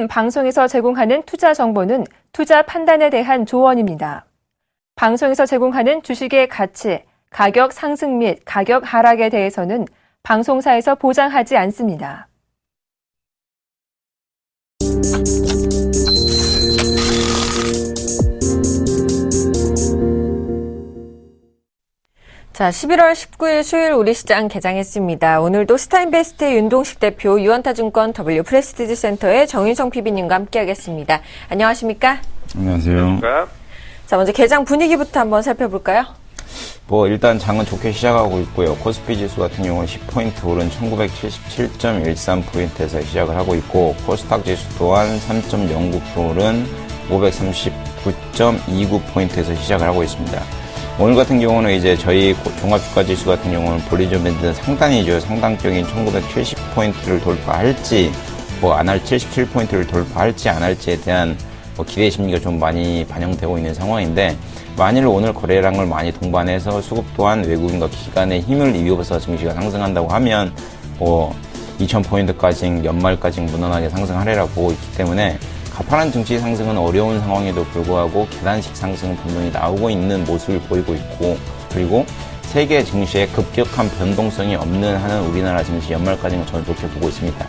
지금 방송에서 제공하는 투자 정보는 투자 판단에 대한 조언입니다. 방송에서 제공하는 주식의 가치, 가격 상승 및 가격 하락에 대해서는 방송사에서 보장하지 않습니다. 자, 11월 19일 수요일 우리 시장 개장했습니다. 오늘도 스타인베스트의 윤동식 대표, 유한타증권 W 프레스티지 센터의 정인성 PB님과 함께하겠습니다. 안녕하십니까? 안녕하세요. 자, 먼저 개장 분위기부터 한번 살펴볼까요? 일단 장은 좋게 시작하고 있고요. 코스피 지수 같은 경우는 10포인트 오른 1977.13포인트에서 시작을 하고 있고, 코스닥 지수 또한 3.09% 오른 539.29포인트에서 시작을 하고 있습니다. 오늘 같은 경우는 이제 저희 종합주가 지수 같은 경우는 볼리저 밴드 상단이죠. 상단격인 1970포인트를 돌파할지, 안 할 77포인트를 돌파할지 안 할지에 대한 기대 심리가 좀 많이 반영되고 있는 상황인데, 만일 오늘 거래량을 많이 동반해서 수급 또한 외국인과 기관의 힘을 이어서 증시가 상승한다고 하면 2000포인트까지 연말까지 무난하게 상승하리라 보고 있기 때문에, 가파른 증시 상승은 어려운 상황에도 불구하고 계단식 상승은 분명히 나오고 있는 모습을 보이고 있고, 그리고 세계 증시에 급격한 변동성이 없는 한은 우리나라 증시 연말까지는 저는 좋게 보고 있습니다.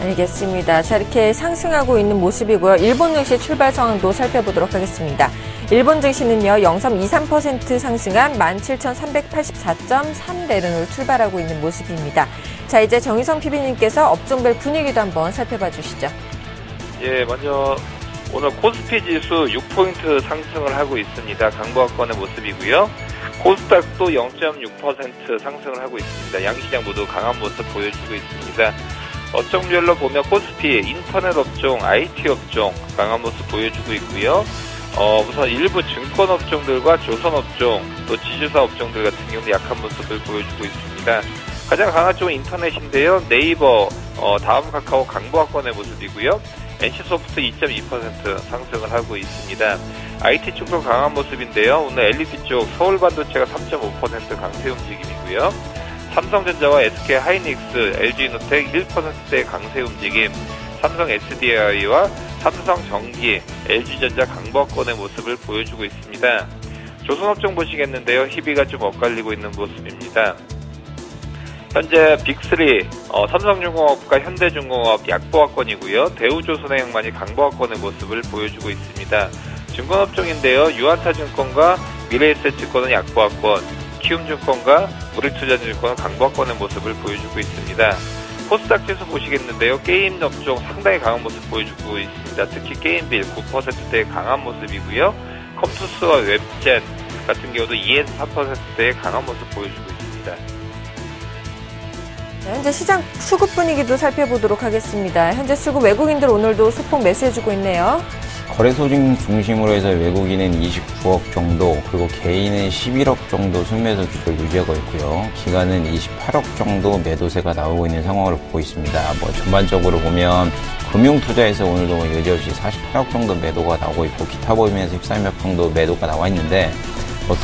알겠습니다. 자, 이렇게 상승하고 있는 모습이고요. 일본 증시 출발 상황도 살펴보도록 하겠습니다. 일본 증시는요, 0.23% 상승한 17,384.3대른으로 출발하고 있는 모습입니다. 자, 이제 정희성 PB님께서 업종별 분위기도 한번 살펴봐 주시죠. 예, 먼저 오늘 코스피 지수 6포인트 상승을 하고 있습니다. 강보합권의 모습이고요. 코스닥도 0.6% 상승을 하고 있습니다. 양시장 모두 강한 모습 보여주고 있습니다. 업종별로 보면 코스피, 인터넷 업종, IT 업종 강한 모습 보여주고 있고요. 우선 일부 증권 업종들과 조선 업종, 또 지주사 업종들 같은 경우도 약한 모습을 보여주고 있습니다. 가장 강한 쪽은 인터넷인데요. 네이버, 다음 카카오 강보합권의 모습이고요. NC소프트 2.2% 상승을 하고 있습니다. IT 쪽도 강한 모습인데요. 오늘 LED 쪽 서울반도체가 3.5% 강세 움직임이고요. 삼성전자와 SK하이닉스, LG이노텍 1%의 강세 움직임, 삼성 SDI와 삼성전기, LG전자 강보합권의 모습을 보여주고 있습니다. 조선업종 보시겠는데요. 희비가 좀 엇갈리고 있는 모습입니다. 현재 빅3, 삼성중공업과 현대중공업 약보합권이고요. 대우조선해양만이 강보합권의 모습을 보여주고 있습니다. 증권업종인데요. 유한타증권과 미래에셋증권은 약보합권, 키움증권과 우리투자증권은 강보합권의 모습을 보여주고 있습니다. 코스닥 지수 보시겠는데요. 게임 업종 상당히 강한 모습 보여주고 있습니다. 특히 게임빌 9%대의 강한 모습이고요. 컴투스와 웹젠 같은 경우도 2에서 4%대의 강한 모습 보여주고 있습니다. 네, 현재 시장 수급 분위기도 살펴보도록 하겠습니다. 현재 수급 외국인들 오늘도 소폭 매수해주고 있네요. 거래소 중심으로 해서 외국인은 29억 정도, 그리고 개인은 11억 정도 순매수 주를 유지하고 있고요. 기관은 28억 정도 매도세가 나오고 있는 상황을 보고 있습니다. 전반적으로 보면 금융투자에서 오늘도 여지없이 48억 정도 매도가 나오고 있고, 기타 보험에서 13억 정도 매도가 나와 있는데,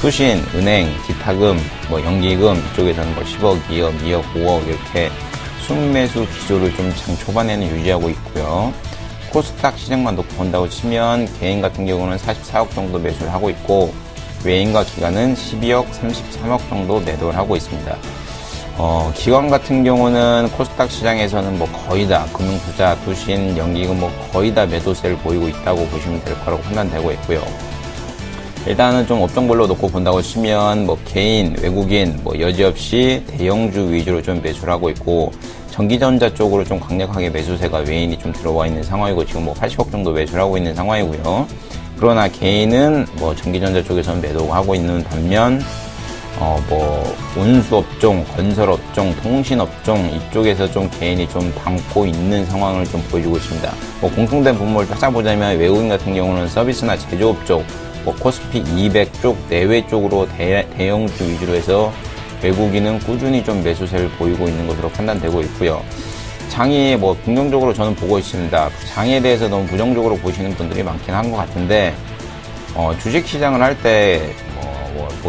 투신, 은행, 기타금, 연기금 이쪽에서는 10억, 2억, 2억, 5억 이렇게 순매수 기조를 좀 장 초반에는 유지하고 있고요. 코스닥 시장만 놓고 본다고 치면 개인 같은 경우는 44억 정도 매수를 하고 있고, 외인과 기관은 12억, 33억 정도 매도를 하고 있습니다. 기관 같은 경우는 코스닥 시장에서는 거의 다 금융투자, 투신, 연기금 거의 다 매도세를 보이고 있다고 보시면 될 거라고 판단되고 있고요. 일단은 좀 업종별로 놓고 본다고 치면 개인, 외국인 여지없이 대형주 위주로 좀 매수를 하고 있고, 전기전자 쪽으로 좀 강력하게 매수세가 외인이 좀 들어와 있는 상황이고, 지금 80억 정도 매수를 하고 있는 상황이고요. 그러나 개인은 전기전자 쪽에서는 매도하고 있는 반면 운수업종, 건설업종, 통신업종 이쪽에서 좀 개인이 좀 담고 있는 상황을 좀 보여주고 있습니다. 공통된 분모를 찾아보자면 외국인 같은 경우는 서비스나 제조업 쪽, 코스피 200 쪽, 내외 쪽으로 대형주 위주로 해서 외국인은 꾸준히 좀 매수세를 보이고 있는 것으로 판단되고 있고요. 장이 긍정적으로 저는 보고 있습니다. 장에 대해서 너무 부정적으로 보시는 분들이 많긴 한 것 같은데, 주식시장을 할 때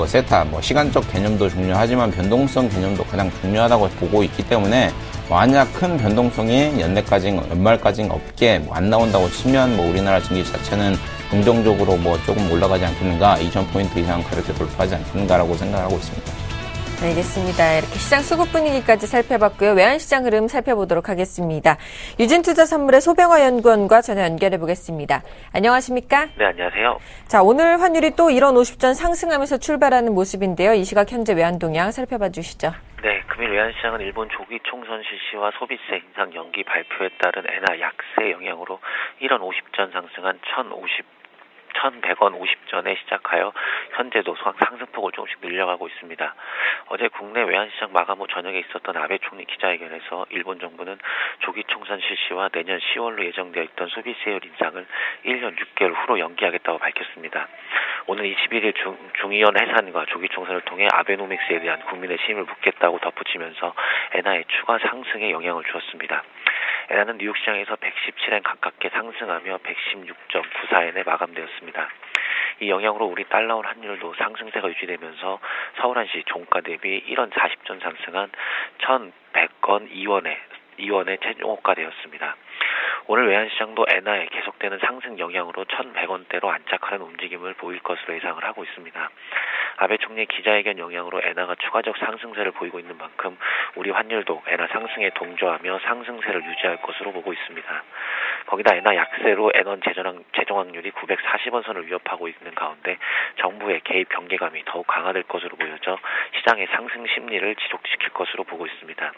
세타, 시간적 개념도 중요하지만 변동성 개념도 가장 중요하다고 보고 있기 때문에 만약 큰 변동성이 연말까지는 없게 안 나온다고 치면 우리나라 증시 자체는 긍정적으로 조금 올라가지 않겠는가, 2,000포인트 이상 가격대 돌파하지 않겠는가라고 생각하고 있습니다. 알겠습니다. 이렇게 시장 수급 분위기까지 살펴봤고요. 외환시장 흐름 살펴보도록 하겠습니다. 유진투자선물의 소병화 연구원과 전화 연결해 보겠습니다. 안녕하십니까? 네, 안녕하세요. 자, 오늘 환율이 또 1원 50전 상승하면서 출발하는 모습인데요. 이 시각 현재 외환 동향 살펴봐 주시죠. 네, 금일 외환시장은 일본 조기 총선 실시와 소비세 인상 연기 발표에 따른 엔화 약세 영향으로 1원 50전 상승한 1,100원 50전에 시작하여 현재도 상승폭을 조금씩 늘려가고 있습니다. 어제 국내 외환시장 마감 후 저녁에 있었던 아베 총리 기자회견에서 일본 정부는 조기 총선 실시와 내년 10월로 예정되어 있던 소비세율 인상을 1년 6개월 후로 연기하겠다고 밝혔습니다. 오늘 21일 중의원 해산과 조기 총선을 통해 아베노믹스에 대한 국민의 신임을 묻겠다고 덧붙이면서 엔화의 추가 상승에 영향을 주었습니다. 엔화는 뉴욕시장에서 117엔 가깝게 상승하며 116.94엔에 마감되었습니다. 이 영향으로 우리 달러원 환율도 상승세가 유지되면서 서울한시 종가 대비 1원 40전 상승한 1,100원 2원에 최종호가 되었습니다. 오늘 외환시장도 엔화에 계속되는 상승 영향으로 1,100원대로 안착하는 움직임을 보일 것으로 예상을 하고 있습니다. 아베 총리의 기자회견 영향으로 엔화가 추가적 상승세를 보이고 있는 만큼 우리 환율도 엔화 상승에 동조하며 상승세를 유지할 것으로 보고 있습니다. 거기다 엔화 약세로 엔원 재정 확률이 940원 선을 위협하고 있는 가운데 정부의 개입 경계감이 더욱 강화될 것으로 보여져 시장의 상승 심리를 지속시킬 것으로 보고 있습니다.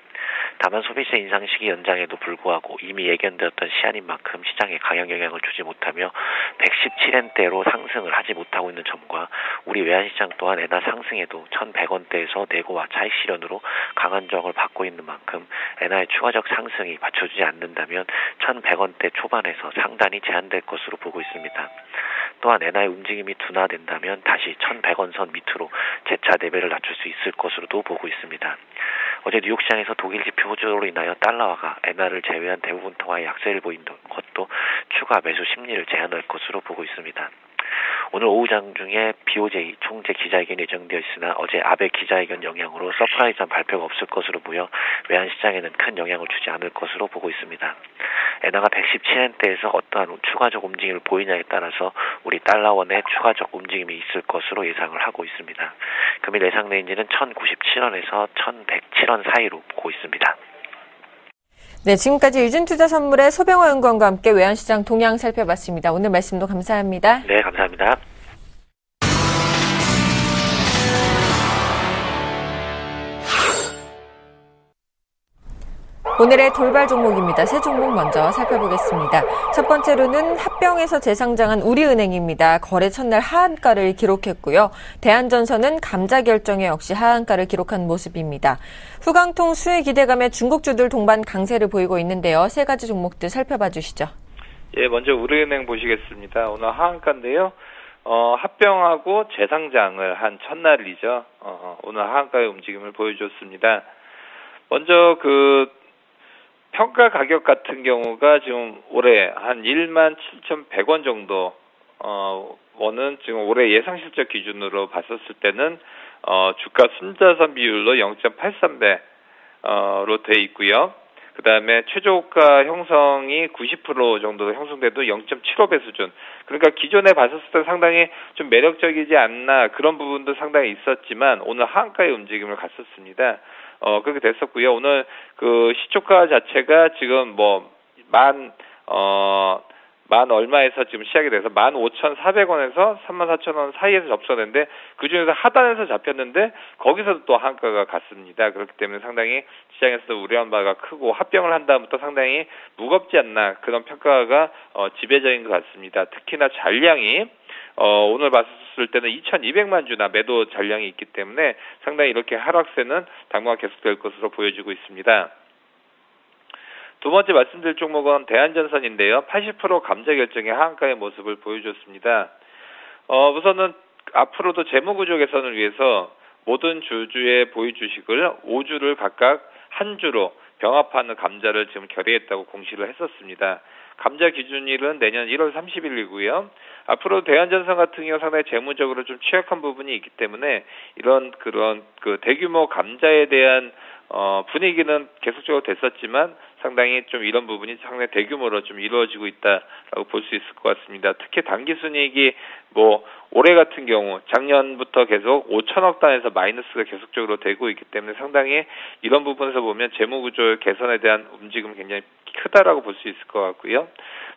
다만 소비세 인상 시기 연장에도 불구하고 이미 예견되었던 시한인 만큼 시장에 강한 영향을 주지 못하며 117엔대로 상승을 하지 못하고 있는 점과 우리 외환시장 또한 엔화 상승에도 1,100원대에서 내고와 차익 실현으로 강한 저항을 받고 있는 만큼 엔화의 추가적 상승이 받쳐주지 않는다면 1,100원대 초반에서 상단이 제한될 것으로 보고 있습니다. 또한 엔화의 움직임이 둔화된다면 다시 1,100원 선 밑으로 재차 레벨을 낮출 수 있을 것으로도 보고 있습니다. 어제 뉴욕시장에서 독일 지표 호조로 인하여 달러화가 엔화를 제외한 대부분 통화의 약세를 보인 것도 추가 매수 심리를 제한할 것으로 보고 있습니다. 오늘 오후 장중에 BOJ 총재 기자회견이 예정되어 있으나 어제 아베 기자회견 영향으로 서프라이즈한 발표가 없을 것으로 보여 외환시장에는 큰 영향을 주지 않을 것으로 보고 있습니다. 엔화가 117엔대에서 어떠한 추가적 움직임을 보이냐에 따라서 우리 달러원의 추가적 움직임이 있을 것으로 예상을 하고 있습니다. 금일 예상 레인지는 1,097원에서 1,107원 사이로 보고 있습니다. 네, 지금까지 유진투자선물의 소병화 연구원과 함께 외환시장 동향 살펴봤습니다. 오늘 말씀도 감사합니다. 네, 감사합니다. 오늘의 돌발 종목입니다. 세 종목 먼저 살펴보겠습니다. 첫 번째로는 합병에서 재상장한 우리은행입니다. 거래 첫날 하한가를 기록했고요. 대한전선은 감자 결정에 역시 하한가를 기록한 모습입니다. 후광통 수혜 기대감에 중국주들 동반 강세를 보이고 있는데요. 세 가지 종목들 살펴봐 주시죠. 예, 먼저 우리은행 보시겠습니다. 오늘 하한가인데요. 합병하고 재상장을 한 첫날이죠. 오늘 하한가의 움직임을 보여줬습니다. 먼저 평가 가격 같은 경우가 지금 올해 한 17,100원 정도, 원은 지금 올해 예상 실적 기준으로 봤었을 때는, 주가 순자산 비율로 0.83배로 돼 있고요. 그 다음에 최저가 형성이 90% 정도 형성돼도 0.75배 수준. 그러니까 기존에 봤었을 때 상당히 좀 매력적이지 않나 그런 부분도 상당히 있었지만 오늘 하한가의 움직임을 갔었습니다. 그렇게 됐었고요. 오늘 시초가 자체가 지금 만 얼마에서 지금 시작이 돼서 15,400원에서 34,000원 사이에서 접선했는데 그중에서 하단에서 잡혔는데 거기서도 또 한가가 갔습니다. 그렇기 때문에 상당히 시장에서도 우려한 바가 크고 합병을 한 다음부터 상당히 무겁지 않나 그런 평가가 지배적인 것 같습니다. 특히나 잔량이 오늘 봤을 때는 2,200만 주나 매도 잔량이 있기 때문에 상당히 이렇게 하락세는 당분간 계속될 것으로 보여지고 있습니다. 두 번째 말씀드릴 종목은 대한전선인데요. 80% 감자 결정의 하한가의 모습을 보여줬습니다. 우선은 앞으로도 재무구조 개선을 위해서 모든 주주의 보유 주식을 5주를 각각 한 주로 병합하는 감자를 지금 결의했다고 공시를 했었습니다. 감자 기준일은 내년 1월 30일이고요. 앞으로 대한전선 같은 경우 상당히 재무적으로 좀 취약한 부분이 있기 때문에 이런 대규모 감자에 대한 분위기는 계속적으로 됐었지만 상당히 좀 이런 부분이 상당히 대규모로 좀 이루어지고 있다라고 볼 수 있을 것 같습니다. 특히 당기순이익이 올해 같은 경우 작년부터 계속 5천억 단에서 마이너스가 계속적으로 되고 있기 때문에 상당히 이런 부분에서 보면 재무구조 개선에 대한 움직임은 굉장히 크다라고 볼 수 있을 것 같고요.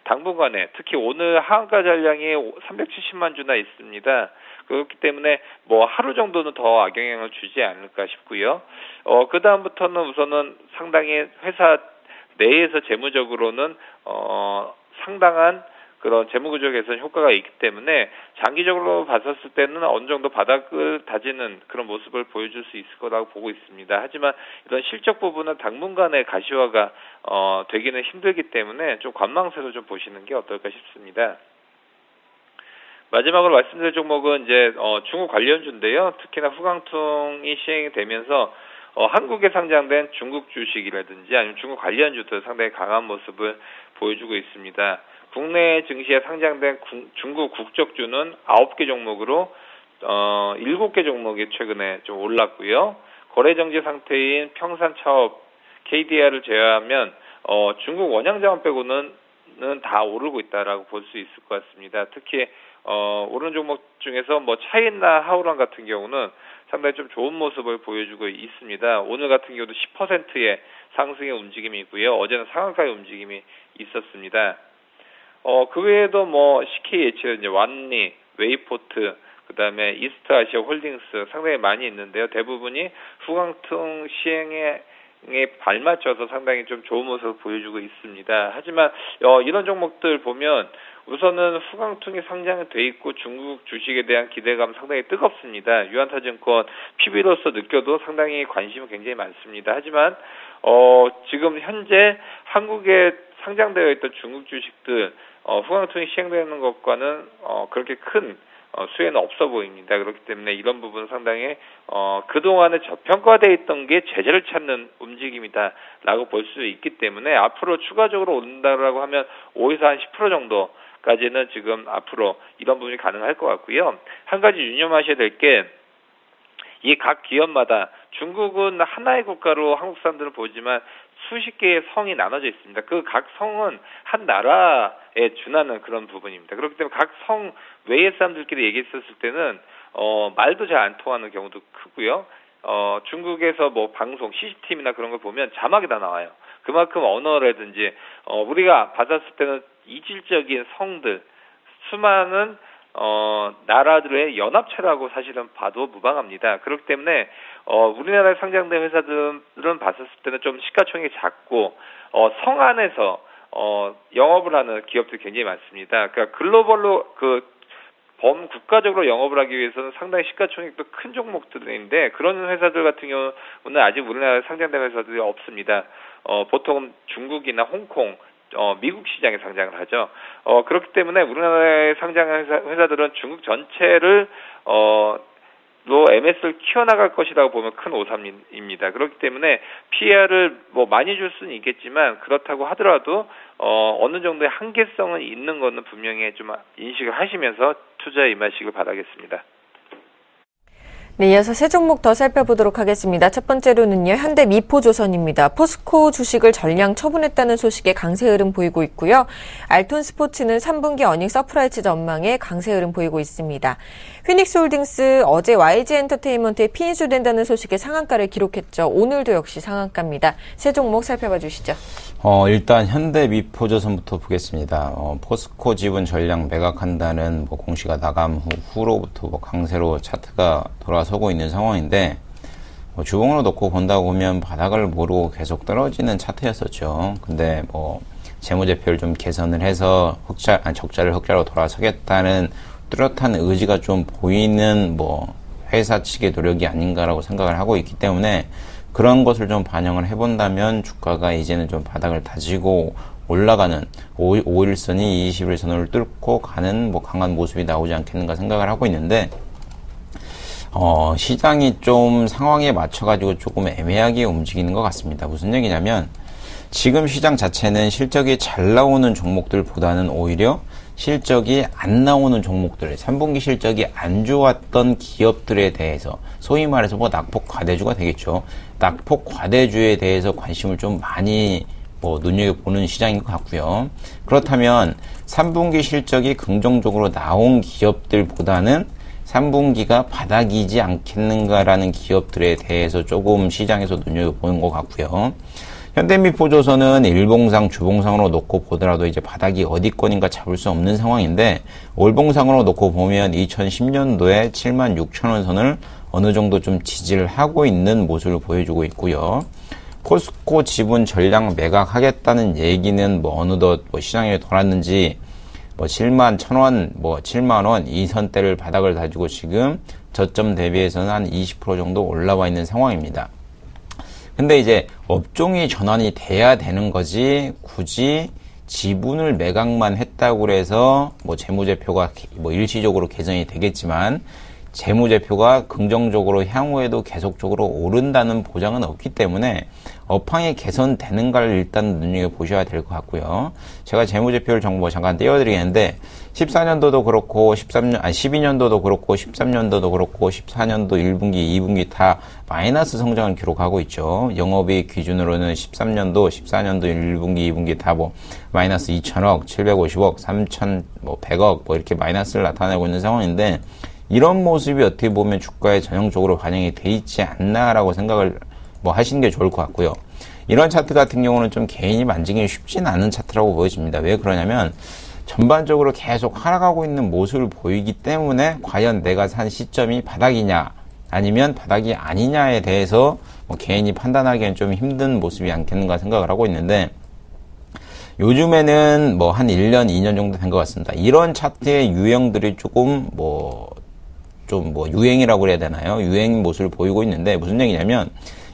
당분간에 특히 오늘 하한가 잔량이 370만 주나 있습니다. 그렇기 때문에 하루 정도는 더 악영향을 주지 않을까 싶고요. 그 다음부터는 우선은 상당히 회사 내에서 재무적으로는 상당한 그런 재무구조 개선 효과가 있기 때문에 장기적으로 봤었을 때는 어느 정도 바닥을 다지는 그런 모습을 보여줄 수 있을 거라고 보고 있습니다. 하지만 이런 실적 부분은 당분간의 가시화가 되기는 힘들기 때문에 좀 관망세로 좀 보시는 게 어떨까 싶습니다. 마지막으로 말씀드릴 종목은 이제 중국 관련주인데요. 특히나 후강통이 시행이 되면서 한국에 상장된 중국 주식이라든지 아니면 중국 관련주도 상당히 강한 모습을 보여주고 있습니다. 국내 증시에 상장된 중국 국적주는 9개 종목으로 7개 종목이 최근에 좀 올랐고요. 거래 정지 상태인 평산차업 KDR을 제외하면 중국 원양자원 빼고는 다 오르고 있다라고 볼 수 있을 것 같습니다. 특히 오른 종목 중에서 차이나 하오랑 같은 경우는 상당히 좀 좋은 모습을 보여주고 있습니다. 오늘 같은 경우도 10%의 상승의 움직임이고요. 어제는 상한가의 움직임이 있었습니다. 그 외에도 CKH, 이제 완리, 웨이포트, 그 다음에 이스트 아시아 홀딩스 상당히 많이 있는데요. 대부분이 후강통 시행에 발맞춰서 상당히 좀 좋은 모습을 보여주고 있습니다. 하지만 이런 종목들 보면 우선은 후강통이 상장이 돼 있고 중국 주식에 대한 기대감 상당히 뜨겁습니다. 유한타증권 PB로서 느껴도 상당히 관심이 굉장히 많습니다. 하지만 지금 현재 한국에 상장되어 있던 중국 주식들 후강통이 시행되는 것과는 그렇게 큰 수혜는 없어 보입니다. 그렇기 때문에 이런 부분은 상당히 그동안에 저평가되어 있던 게 제재를 찾는 움직임이다라고 볼 수 있기 때문에 앞으로 추가적으로 오른다라고 하면 5에서 한 10% 정도까지는 지금 앞으로 이런 부분이 가능할 것 같고요. 한 가지 유념하셔야 될 게 이 각 기업마다 중국은 하나의 국가로 한국 사람들은 보지만 수십 개의 성이 나눠져 있습니다. 그 각 성은 한 나라에 준하는 그런 부분입니다. 그렇기 때문에 각 성 외의 사람들끼리 얘기했었을 때는 말도 잘 안 통하는 경우도 크고요. 중국에서 방송, CCTV나 그런 걸 보면 자막이 다 나와요. 그만큼 언어라든지 우리가 받았을 때는 이질적인 성들, 수많은 나라들의 연합체라고 사실은 봐도 무방합니다. 그렇기 때문에 우리나라에 상장된 회사들은 봤었을 때는 좀 시가총액이 작고 성 안에서 영업을 하는 기업들이 굉장히 많습니다. 그러니까 글로벌로 범국가적으로 영업을 하기 위해서는 상당히 시가총액도 큰 종목들인데 그런 회사들 같은 경우는 아직 우리나라에 상장된 회사들이 없습니다. 보통 중국이나 홍콩, 미국 시장에 상장을 하죠. 그렇기 때문에 우리나라에 상장한 회사들은 중국 전체를 MS를 키워나갈 것이라고 보면 큰 오산입니다. 그렇기 때문에 PER을 많이 줄 수는 있겠지만 그렇다고 하더라도 어느 정도의 한계성은 있는 것은 분명히 좀 인식을 하시면서 투자에 임하시길 바라겠습니다. 네, 이어서 세 종목 더 살펴보도록 하겠습니다. 첫 번째로는요, 현대미포조선입니다. 포스코 주식을 전량 처분했다는 소식에 강세 흐름 보이고 있고요. 알톤스포츠는 3분기 어닝 서프라이즈 전망에 강세 흐름 보이고 있습니다. 휘닉스홀딩스 어제 YG엔터테인먼트에 피인수된다는 소식에 상한가를 기록했죠. 오늘도 역시 상한가입니다. 세 종목 살펴봐 주시죠. 일단 현대미포조선부터 보겠습니다. 포스코 지분 전량 매각한다는 공시가 나감 후로부터 강세로 차트가 돌아서고 있는 상황인데 주봉으로 놓고 본다고 보면 바닥을 모르고 계속 떨어지는 차트였었죠. 근데 재무제표를 좀 개선을 해서 적자를 흑자로 돌아서겠다는 뚜렷한 의지가 좀 보이는 회사 측의 노력이 아닌가라고 생각을 하고 있기 때문에 그런 것을 좀 반영을 해본다면 주가가 이제는 좀 바닥을 다지고 올라가는 5일선이 21선을 뚫고 가는 강한 모습이 나오지 않겠는가 생각을 하고 있는데 시장이 좀 상황에 맞춰가지고 조금 애매하게 움직이는 것 같습니다. 무슨 얘기냐면 지금 시장 자체는 실적이 잘 나오는 종목들보다는 오히려 실적이 안 나오는 종목들, 3분기 실적이 안 좋았던 기업들에 대해서 소위 말해서 뭐 낙폭 과대주가 되겠죠. 낙폭 과대주에 대해서 관심을 좀 많이 눈여겨보는 시장인 것 같고요. 그렇다면 3분기 실적이 긍정적으로 나온 기업들보다는 3분기가 바닥이지 않겠는가라는 기업들에 대해서 조금 시장에서 눈여겨보는 것 같고요. 현대미포조선은 일봉상, 주봉상으로 놓고 보더라도 이제 바닥이 어디권인가 잡을 수 없는 상황인데, 월봉상으로 놓고 보면 2010년도에 76,000원 선을 어느 정도 좀 지지를 하고 있는 모습을 보여주고 있고요. 포스코 지분 전량 매각하겠다는 얘기는 어느덧 시장에 돌았는지 71,000원, 7만원 이 선대를 바닥을 다지고 지금 저점 대비해서는 한 20% 정도 올라와 있는 상황입니다. 근데 이제 업종이 전환이 돼야 되는 거지, 굳이 지분을 매각만 했다고 해서 재무제표가 일시적으로 개선이 되겠지만, 재무제표가 긍정적으로 향후에도 계속적으로 오른다는 보장은 없기 때문에 업황이 개선되는가를 일단 눈여겨보셔야 될 것 같고요. 제가 재무제표를 잠깐 띄워드리겠는데, 14년도도 그렇고 12년도도 그렇고 13년도도 그렇고 14년도 1분기, 2분기 다 마이너스 성장을 기록하고 있죠. 영업이익 기준으로는 13년도, 14년도 1분기, 2분기 다 마이너스 2천억, 750억, 3,100억 이렇게 마이너스를 나타내고 있는 상황인데, 이런 모습이 어떻게 보면 주가에 전형적으로 반영이 돼 있지 않나라고 생각을 하시는 게 좋을 것 같고요. 이런 차트 같은 경우는 좀 개인이 만지기 쉽지는 않은 차트라고 보여집니다. 왜 그러냐면 전반적으로 계속 하락하고 있는 모습을 보이기 때문에 과연 내가 산 시점이 바닥이냐 아니면 바닥이 아니냐에 대해서 개인이 판단하기엔 좀 힘든 모습이 않겠는가 생각을 하고 있는데, 요즘에는 한 1년, 2년 정도 된 것 같습니다. 이런 차트의 유형들이 조금 유행이라고 그래야 되나요? 유행 모습을 보이고 있는데, 무슨 얘기냐면,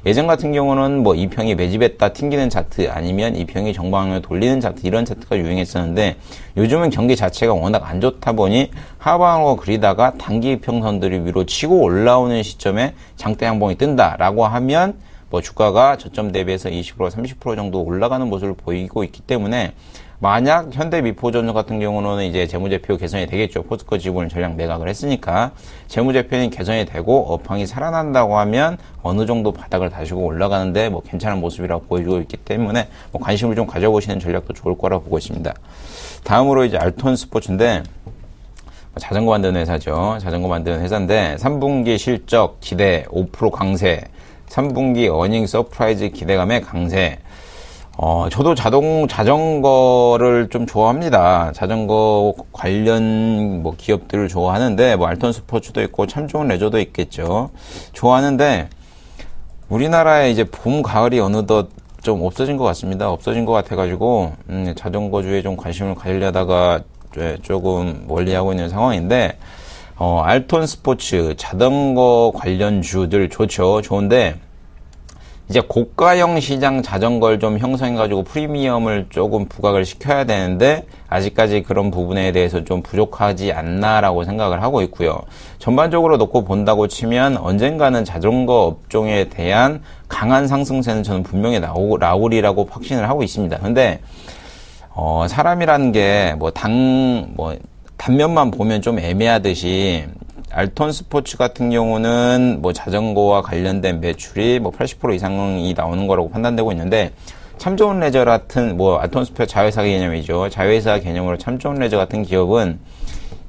예전 같은 경우는 이평이 매집했다 튕기는 차트, 아니면 이평이 정방향으로 돌리는 차트, 이런 차트가 유행했었는데, 요즘은 경기 자체가 워낙 안 좋다 보니 하방으로 그리다가 단기 이평선들이 위로 치고 올라오는 시점에 장대 양봉이 뜬다라고 하면 주가가 저점 대비해서 20%, 30% 정도 올라가는 모습을 보이고 있기 때문에, 만약 현대미포조선 같은 경우는 이제 재무제표 개선이 되겠죠. 포스코 지분을 전량 매각을 했으니까 재무제표는 개선이 되고 업황이 살아난다고 하면 어느 정도 바닥을 다시고 올라가는데 괜찮은 모습이라고 보여주고 있기 때문에 관심을 좀 가져보시는 전략도 좋을 거라고 보고 있습니다. 다음으로 이제 알톤 스포츠인데, 자전거 만드는 회사죠. 자전거 만드는 회사인데 3분기 실적 기대 5% 강세, 3분기 어닝 서프라이즈 기대감의 강세. 저도 자전거를 좀 좋아합니다. 자전거 관련 기업들을 좋아하는데, 알톤 스포츠도 있고 참 좋은 레저도 있겠죠. 좋아하는데, 우리나라에 이제 봄, 가을이 어느덧 좀 없어진 것 같습니다. 없어진 것 같아가지고, 자전거주에 좀 관심을 가지려다가 조금 멀리하고 있는 상황인데, 알톤 스포츠, 자전거 관련 주들 좋죠. 좋은데, 이제 고가형 시장 자전거를 좀 형성해가지고 프리미엄을 조금 부각을 시켜야 되는데, 아직까지 그런 부분에 대해서 좀 부족하지 않나라고 생각을 하고 있고요. 전반적으로 놓고 본다고 치면 언젠가는 자전거 업종에 대한 강한 상승세는 저는 분명히 나오리라고 확신을 하고 있습니다. 근데 사람이라는 게 단면만 보면 좀 애매하듯이, 알톤 스포츠 같은 경우는 자전거와 관련된 매출이 80% 이상이 나오는 거라고 판단되고 있는데, 참 좋은 레저 같은 알톤 스포츠 자회사 개념이죠. 자회사 개념으로 참 좋은 레저 같은 기업은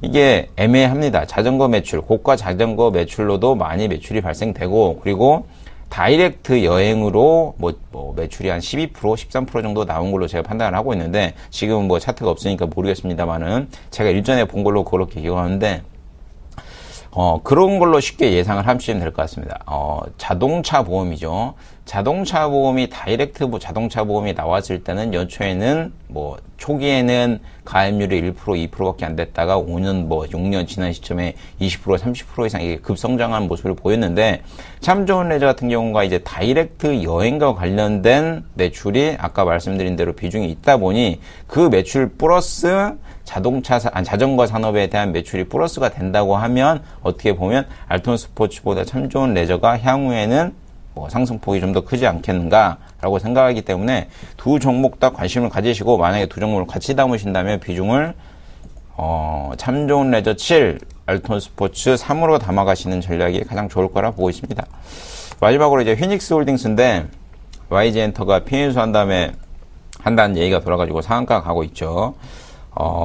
이게 애매합니다. 자전거 매출, 고가 자전거 매출로도 많이 매출이 발생되고, 그리고 다이렉트 여행으로 매출이 한 12%, 13% 정도 나온 걸로 제가 판단을 하고 있는데, 지금 차트가 없으니까 모르겠습니다만은 제가 일전에 본 걸로 그렇게 기억하는데, 그런 걸로 쉽게 예상을 하시면 될 것 같습니다. 자동차 보험이죠. 자동차 보험이 다이렉트 자동차 보험이 나왔을 때는 연초에는 초기에는 가입률이 1%, 2%밖에 안 됐다가 5년, 6년 지난 시점에 20%, 30% 이상 이게 급성장한 모습을 보였는데, 참 좋은 레저 같은 경우가 이제 다이렉트 여행과 관련된 매출이 아까 말씀드린 대로 비중이 있다 보니 그 매출 플러스 자전거 산업에 대한 매출이 플러스가 된다고 하면 어떻게 보면 알톤 스포츠보다 참 좋은 레저가 향후에는 뭐 상승폭이 좀 더 크지 않겠는가라고 생각하기 때문에 두 종목 다 관심을 가지시고 만약에 두 종목을 같이 담으신다면 비중을 참 좋은 레저 7, 알톤 스포츠 3으로 담아가시는 전략이 가장 좋을 거라 보고 있습니다. 마지막으로 이제 휘닉스 홀딩스인데 YG엔터가 피인수 한다는 얘기가 돌아가지고 상한가 가고 있죠.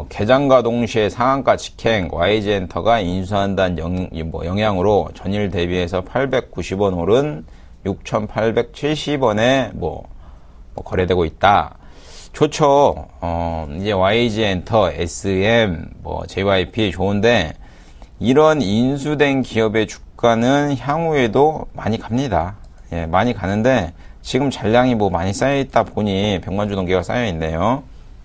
개장과 동시에 상한가 직행 YG엔터가 인수한다는 영향으로 전일 대비해서 890원 오른 6,870원에 거래되고 있다. 좋죠. 이제 YG엔터, SM, JYP 좋은데 이런 인수된 기업의 주가는 향후에도 많이 갑니다. 예, 많이 가는데 지금 잔량이 많이 쌓여있다 보니 100만 주 넘게가 쌓여있네요.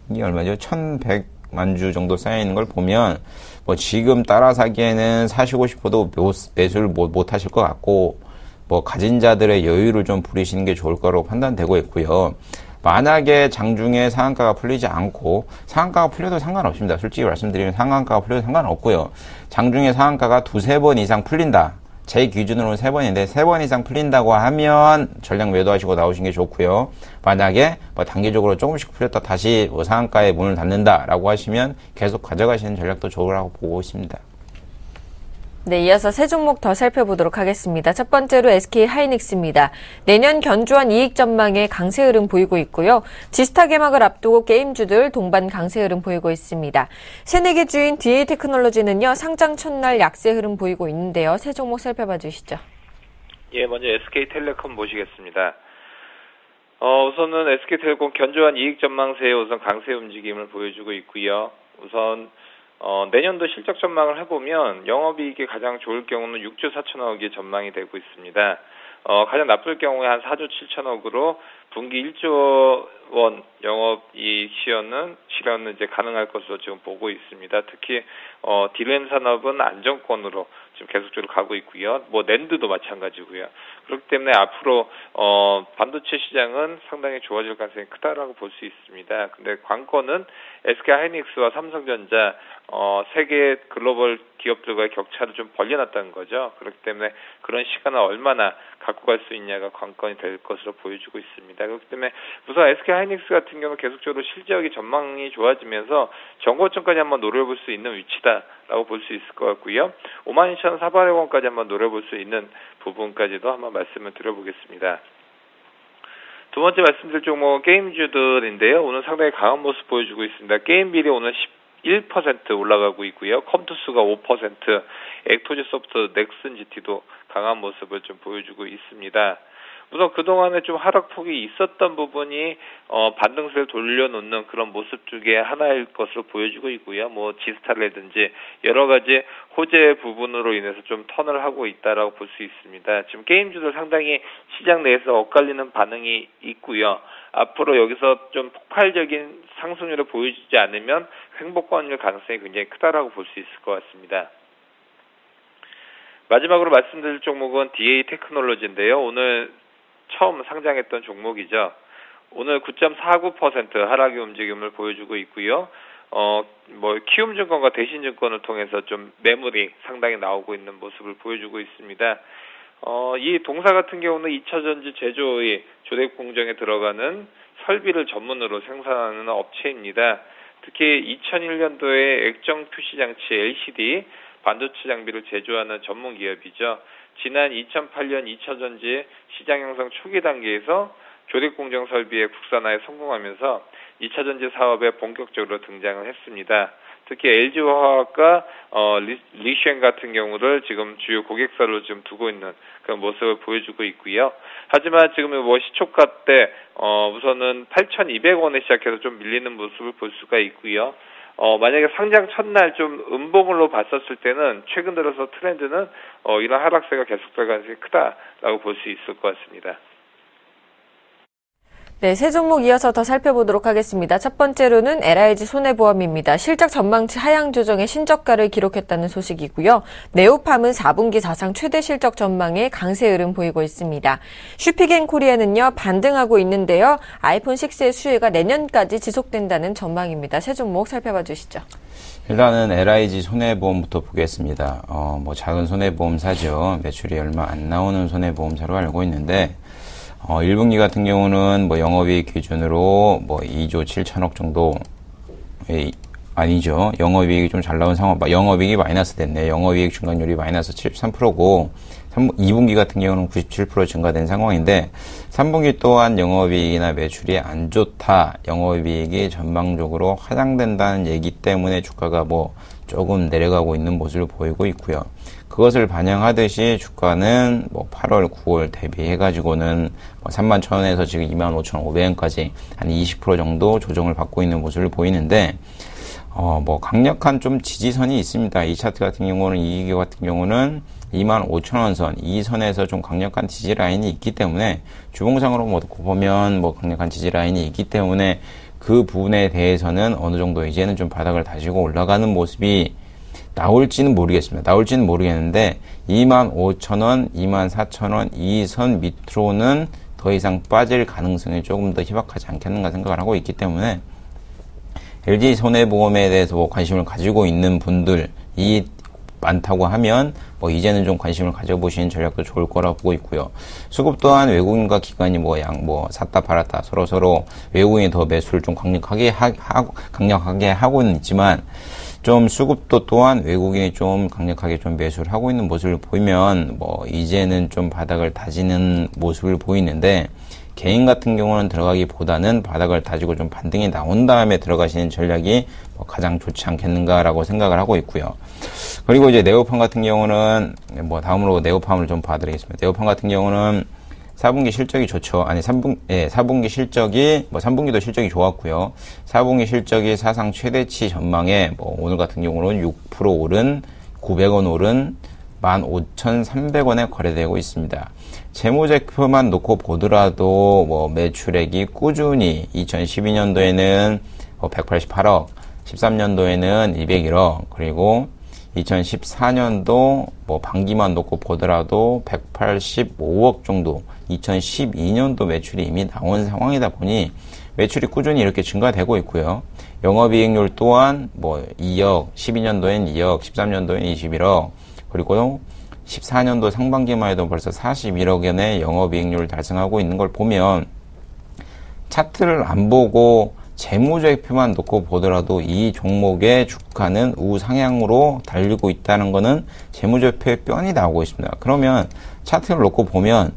이게 얼마죠? 1100만 주 정도 쌓여있는 걸 보면 지금 따라 사기에는 사시고 싶어도 매수를 못 하실 것 같고 가진 자들의 여유를 좀 부리시는 게 좋을 거라고 판단되고 있고요. 만약에 장중에 상한가가 풀리지 않고 상한가가 풀려도 상관없습니다. 솔직히 말씀드리면 상한가가 풀려도 상관없고요. 장중에 상한가가 2-3번 이상 풀린다. 제 기준으로는 3번인데 3번 이상 풀린다고 하면 전량 매도하시고 나오신 게 좋고요. 만약에 단기적으로 조금씩 풀렸다 다시 상한가에 문을 닫는다라고 하시면 계속 가져가시는 전략도 좋으라고 보고 있습니다. 네, 이어서 세 종목 더 살펴보도록 하겠습니다. 첫 번째로 SK 하이닉스입니다. 내년 견조한 이익 전망에 강세 흐름 보이고 있고요. 지스타 개막을 앞두고 게임주들 동반 강세 흐름 보이고 있습니다. 새내기 주인 DA 테크놀로지는요, 상장 첫날 약세 흐름 보이고 있는데요. 세 종목 살펴봐 주시죠. 예, 먼저 SK텔레콤 모시겠습니다. 우선은 SK텔레콤 견조한 이익 전망세에 우선 강세 움직임을 보여주고 있고요. 우선 내년도 실적 전망을 해보면 영업이익이 가장 좋을 경우는 6조 4천억이 전망이 되고 있습니다. 가장 나쁠 경우에 한 4조 7천억으로 분기 1조 원 영업이익 실현은 이제 가능할 것으로 지금 보고 있습니다. 특히 디램 산업은 안정권으로 지금 계속적으로 가고 있고요. 낸드도 마찬가지고요. 그렇기 때문에 앞으로 반도체 시장은 상당히 좋아질 가능성이 크다라고 볼 수 있습니다. 근데 관건은 SK 하이닉스와 삼성전자 세계 글로벌 기업들과의 격차를 좀 벌려놨다는 거죠. 그렇기 때문에 그런 시간을 얼마나 갖고 갈 수 있냐가 관건이 될 것으로 보여주고 있습니다. 그렇기 때문에 우선 SK 하이닉스 같은 경우는 계속적으로 실적이 전망이 좋아지면서 정고점까지 한번 노려볼 수 있는 위치다라고 볼 수 있을 것 같고요. 52,400원까지 한번 노려볼 수 있는 부분까지도 한번 말씀을 드려보겠습니다. 두 번째 말씀드릴 종목은 게임주들인데요. 오늘 상당히 강한 모습 보여주고 있습니다. 게임빌이 오늘 1% 올라가고 있고요. 컴투스가 5%, 액토지 소프트, 넥슨 GT도 강한 모습을 좀 보여주고 있습니다. 우선 그동안에 좀 하락폭이 있었던 부분이 반등세를 돌려놓는 그런 모습 중에 하나일 것으로 보여주고 있고요. 지스타라든지 여러 가지 호재 부분으로 인해서 좀 턴을 하고 있다라고 볼 수 있습니다. 지금 게임주들 상당히 시장 내에서 엇갈리는 반응이 있고요. 앞으로 여기서 좀 폭발적인 상승률을 보여주지 않으면 횡보권일 가능성이 굉장히 크다라고 볼 수 있을 것 같습니다. 마지막으로 말씀드릴 종목은 DA 테크놀로지인데요. 오늘 처음 상장했던 종목이죠. 오늘 9.49% 하락의 움직임을 보여주고 있고요. 키움증권과 대신증권을 통해서 좀 매물이 상당히 나오고 있는 모습을 보여주고 있습니다. 이 동사 같은 경우는 2차전지 제조의 조립 공정에 들어가는 설비를 전문으로 생산하는 업체입니다. 특히 2001년도에 액정 표시 장치 LCD 반도체 장비를 제조하는 전문 기업이죠. 지난 2008년 2차전지 시장 형성 초기 단계에서 조립 공정 설비의 국산화에 성공하면서 2차전지 사업에 본격적으로 등장을 했습니다. 특히 LG화학과 리쉔 같은 경우를 지금 주요 고객사로 지금 두고 있는 그런 모습을 보여주고 있고요. 하지만 지금 시초가 때 우선은 8,200원에 시작해서 좀 밀리는 모습을 볼 수가 있고요. 만약에 상장 첫날 좀 음봉으로 봤었을 때는 최근 들어서 트렌드는 이런 하락세가 계속될 가능성이 크다라고 볼 수 있을 것 같습니다. 네, 세 종목 이어서 더 살펴보도록 하겠습니다. 첫 번째로는 LIG 손해보험입니다. 실적 전망치 하향 조정에 신저가를 기록했다는 소식이고요. 네오팜은 4분기 사상 최대 실적 전망에 강세 흐름 보이고 있습니다. 슈피겐코리아는요, 반등하고 있는데요. 아이폰 6의 수혜가 내년까지 지속된다는 전망입니다. 세 종목 살펴봐 주시죠. 일단은 LIG 손해보험부터 보겠습니다. 뭐 작은 손해보험사죠. 매출이 얼마 안 나오는 손해보험사로 알고 있는데, 1분기 같은 경우는 뭐 영업이익 기준으로 뭐 2조 7천억 정도, 아니죠. 영업이익이 좀 잘 나온 상황, 영업이익이 마이너스 됐네. 영업이익 중간율이 마이너스 73%고, 2분기 같은 경우는 97% 증가된 상황인데, 3분기 또한 영업이익이나 매출이 안 좋다. 영업이익이 전방적으로 하향된다는 얘기 때문에 주가가 뭐 조금 내려가고 있는 모습을 보이고 있고요. 그것을 반영하듯이 주가는 뭐 8월, 9월 대비해가지고는 31,000원에서 지금 25,500원까지 한 20% 정도 조정을 받고 있는 모습을 보이는데, 뭐 강력한 좀 지지선이 있습니다. 이 차트 같은 경우는, 이 기교 같은 경우는 25,000원 선, 이 선에서 좀 강력한 지지 라인이 있기 때문에, 주봉상으로 놓고 보면 뭐 강력한 지지 라인이 있기 때문에 그 부분에 대해서는 어느 정도 이제는 좀 바닥을 다지고 올라가는 모습이 나올지는 모르겠습니다. 나올지는 모르겠는데 25,000원, 24,000원 이 선 밑으로는 더 이상 빠질 가능성이 조금 더 희박하지 않겠는가 생각을 하고 있기 때문에, LG 손해보험에 대해서 뭐 관심을 가지고 있는 분들이 많다고 하면 뭐 이제는 좀 관심을 가져보시는 전략도 좋을 거라고 보고 있고요. 수급 또한 외국인과 기관이 샀다 팔았다 서로 외국인이 더 매수를 좀 강력하게 하고는 있지만, 좀 수급도 또한 외국인이 좀 강력하게 좀 매수를 하고 있는 모습을 보이면 뭐 이제는 좀 바닥을 다지는 모습을 보이는데, 개인 같은 경우는 들어가기보다는 바닥을 다지고 좀 반등이 나온 다음에 들어가시는 전략이 뭐 가장 좋지 않겠는가라고 생각을 하고 있고요. 그리고 이제 네오팜 같은 경우는 뭐 다음으로 네오팜을 좀 봐드리겠습니다. 네오팜 같은 경우는 4분기 실적이 좋죠. 4분기 실적이, 뭐 3분기도 실적이 좋았고요. 4분기 실적이 사상 최대치 전망에 뭐 오늘 같은 경우는 6% 오른, 900원 오른 15,300원에 거래되고 있습니다. 재무제표만 놓고 보더라도 뭐 매출액이 꾸준히 2012년도에는 188억, 13년도에는 201억, 그리고 2014년도 뭐 반기만 놓고 보더라도 185억 정도, 2012년도 매출이 이미 나온 상황이다 보니 매출이 꾸준히 이렇게 증가되고 있고요. 영업이익률 또한 뭐 2억, 12년도엔 2억, 13년도엔 21억, 그리고 14년도 상반기만 해도 벌써 41억 원의 영업이익률을 달성하고 있는 걸 보면, 차트를 안 보고 재무제표만 놓고 보더라도 이 종목의 주가는 우상향으로 달리고 있다는 것은 재무제표에 뻔히 나오고 있습니다. 그러면 차트를 놓고 보면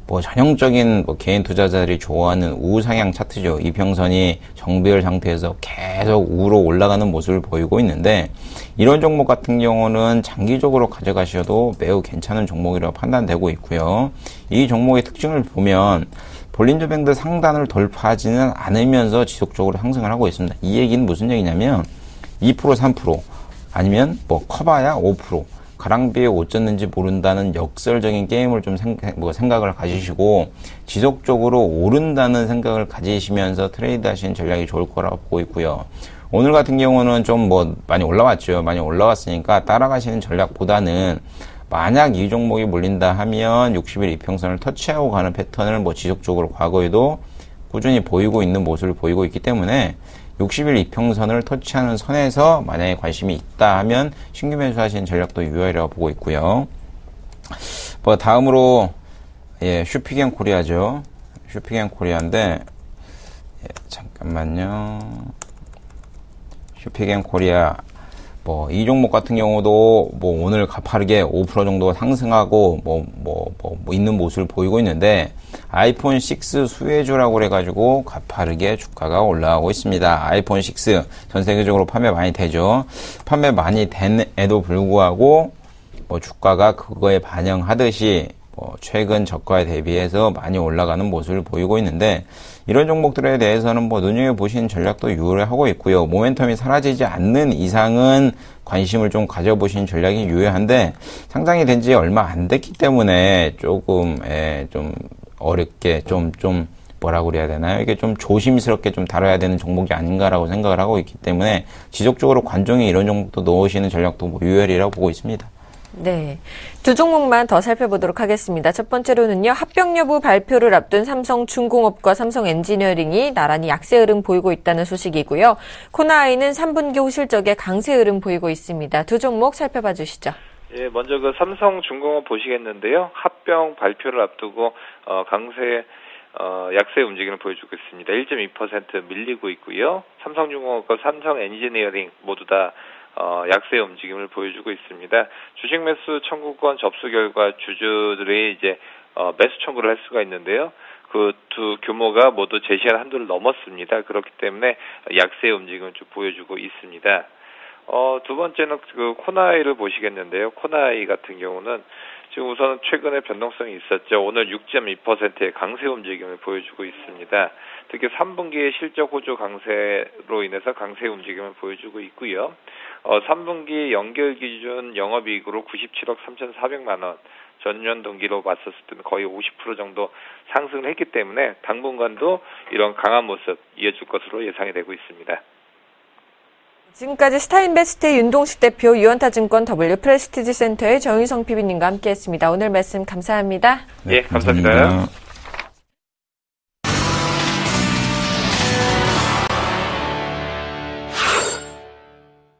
뭐 전형적인 뭐 개인 투자자들이 좋아하는 우상향 차트죠. 이평선이 정배열 상태에서 계속 우로 올라가는 모습을 보이고 있는데, 이런 종목 같은 경우는 장기적으로 가져가셔도 매우 괜찮은 종목이라고 판단되고 있고요. 이 종목의 특징을 보면 볼린저 밴드 상단을 돌파하지는 않으면서 지속적으로 상승을 하고 있습니다. 이 얘기는 무슨 얘기냐면 2%, 3% 아니면 뭐 커봐야 5% 가랑비에 옷 젖는지 모른다는 역설적인 게임을 좀 생각을 가지시고 지속적으로 오른다는 생각을 가지시면서 트레이드 하시는 전략이 좋을 거라고 보고 있고요. 오늘 같은 경우는 좀 뭐 많이 올라왔죠. 많이 올라왔으니까 따라가시는 전략보다는, 만약 이 종목이 몰린다 하면 60일 이평선을 터치하고 가는 패턴을 뭐 지속적으로 과거에도 꾸준히 보이고 있는 모습을 보이고 있기 때문에 60일 이평선을 터치하는 선에서 만약에 관심이 있다 하면 신규 매수하시는 전략도 유효하리라고 보고 있고요. 뭐 다음으로 슈피겐 코리아죠. 슈피겐 코리아인데 잠깐만요. 슈피겐 코리아 뭐 이 종목 같은 경우도 뭐 오늘 가파르게 5% 정도 상승하고 있는 모습을 보이고 있는데, 아이폰 6 수혜주라고 그래가지고 가파르게 주가가 올라가고 있습니다. 아이폰 6 전 세계적으로 판매 많이 되죠. 판매 많이 된에도 불구하고 뭐 주가가 그거에 반영하듯이 뭐 최근 저가에 대비해서 많이 올라가는 모습을 보이고 있는데, 이런 종목들에 대해서는 뭐 눈여겨보시는 전략도 유효하고 있고요. 모멘텀이 사라지지 않는 이상은 관심을 좀 가져보시는 전략이 유효한데, 상장이 된 지 얼마 안 됐기 때문에 조금 좀 어렵게 좀 뭐라고 그래야 되나요? 이게 좀 조심스럽게 좀 다뤄야 되는 종목이 아닌가라고 생각을 하고 있기 때문에 지속적으로 관종이 이런 종목도 넣으시는 전략도 뭐 유효하리라고 보고 있습니다. 네. 두 종목만 더 살펴보도록 하겠습니다. 첫 번째로는요, 합병 여부 발표를 앞둔 삼성중공업과 삼성엔지니어링이 나란히 약세 흐름 보이고 있다는 소식이고요. 코나아이는 3분기 후 실적에 강세 흐름 보이고 있습니다. 두 종목 살펴봐 주시죠. 예, 먼저 그 삼성중공업 보시겠는데요. 합병 발표를 앞두고 강세 약세 움직임을 보여주고 있습니다. 1.2% 밀리고 있고요. 삼성중공업과 삼성엔지니어링 모두 다 약세 움직임을 보여주고 있습니다. 주식 매수 청구권 접수 결과 주주들이 이제 매수 청구를 할 수가 있는데요. 그 두 규모가 모두 제시한 한도를 넘었습니다. 그렇기 때문에 약세 움직임을 좀 보여주고 있습니다. 두 번째는 그 코나이를 보시겠는데요. 코나이 같은 경우는 지금 우선 최근에 변동성이 있었죠. 오늘 6.2%의 강세 움직임을 보여주고 있습니다. 특히 3분기의 실적 호조 강세로 인해서 강세 움직임을 보여주고 있고요. 3분기 연결 기준 영업이익으로 97억 3,400만 원, 전년 동기로 봤었을 때는 거의 50% 정도 상승을 했기 때문에 당분간도 이런 강한 모습 이어질 것으로 예상이 되고 있습니다. 지금까지 스타인베스트의 윤동식 대표, 유원타증권 W프레스티지센터의 정유성 PB님과 함께했습니다. 오늘 말씀 감사합니다. 네, 감사합니다.